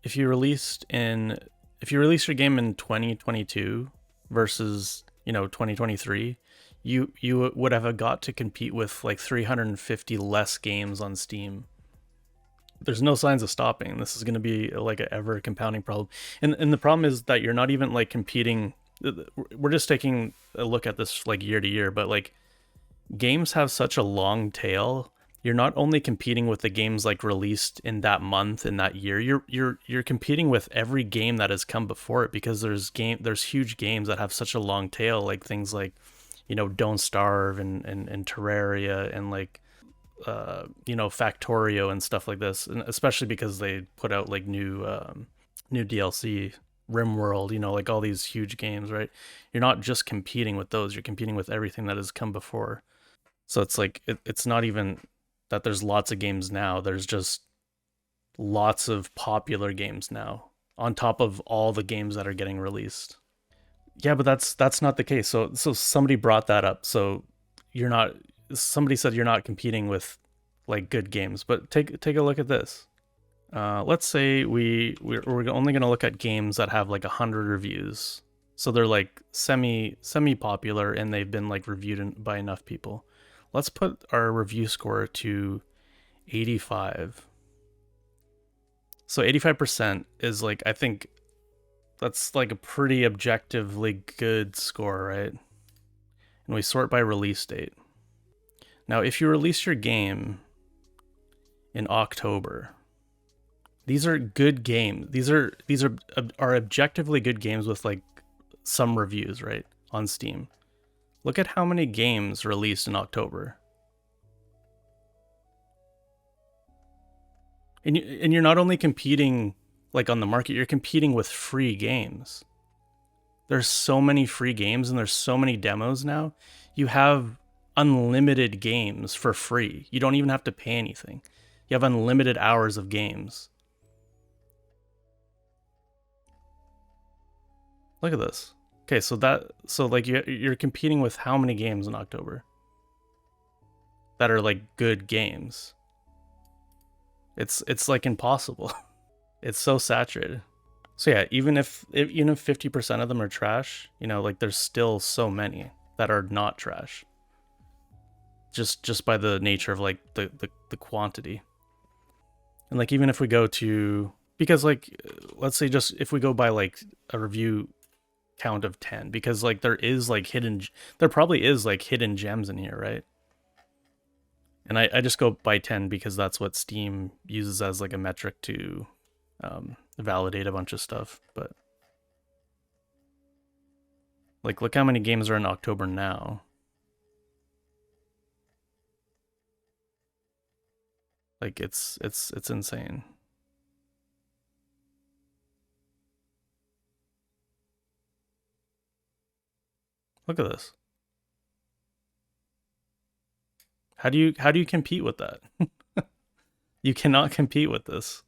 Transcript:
if you released in if you release your game in 2022 versus 2023, you would have got to compete with like 350 less games on Steam. There's no signs of stopping. This is going to be like an ever compounding problem. And the problem is that you're not even like competing. We're just taking a look at this like year to year, but like games have such a long tail. You're not only competing with the games like released in that month in that year. You're competing with every game that has come before it, because there's huge games that have such a long tail, like things like Don't Starve and Terraria and like Factorio and stuff like this, and especially because they put out like new DLC, RimWorld, like all these huge games, right? You're not just competing with those; you're competing with everything that has come before. So it's like it's not even that there's lots of games now. There's just lots of popular games now on top of all the games that are getting released. Yeah, but that's not the case. So somebody brought that up. So you're not somebody said you're not competing with like good games, but take a look at this. Let's say we're only going to look at games that have like 100 reviews. So they're like semi popular and they've been like reviewed by enough people. Let's put our review score to 85. So 85% is like, I think that's like a pretty objectively good score, right? And we sort by release date. Now, if you release your game in October, these are good games. These are objectively good games with like some reviews, right, on Steam. Look at how many games released in October. And you're not only competing like on the market, you're competing with free games. There's so many free games and there's so many demos now. You have unlimited games for free. You don't even have to pay anything. You have unlimited hours of games. Look at this. Okay, so like you're competing with how many games in October that are like good games? It's like impossible. It's so saturated. So yeah, even if 50% of them are trash, like there's still so many that are not trash. Just by the nature of like the quantity. And like even if we go to, because like let's say just if we go by like a review count of 10, because like there probably is like hidden gems in here, right? And I just go by 10 because that's what Steam uses as like a metric to validate a bunch of stuff. But like look how many games are in October now. Like it's insane. Look at this. How do you compete with that? You cannot compete with this.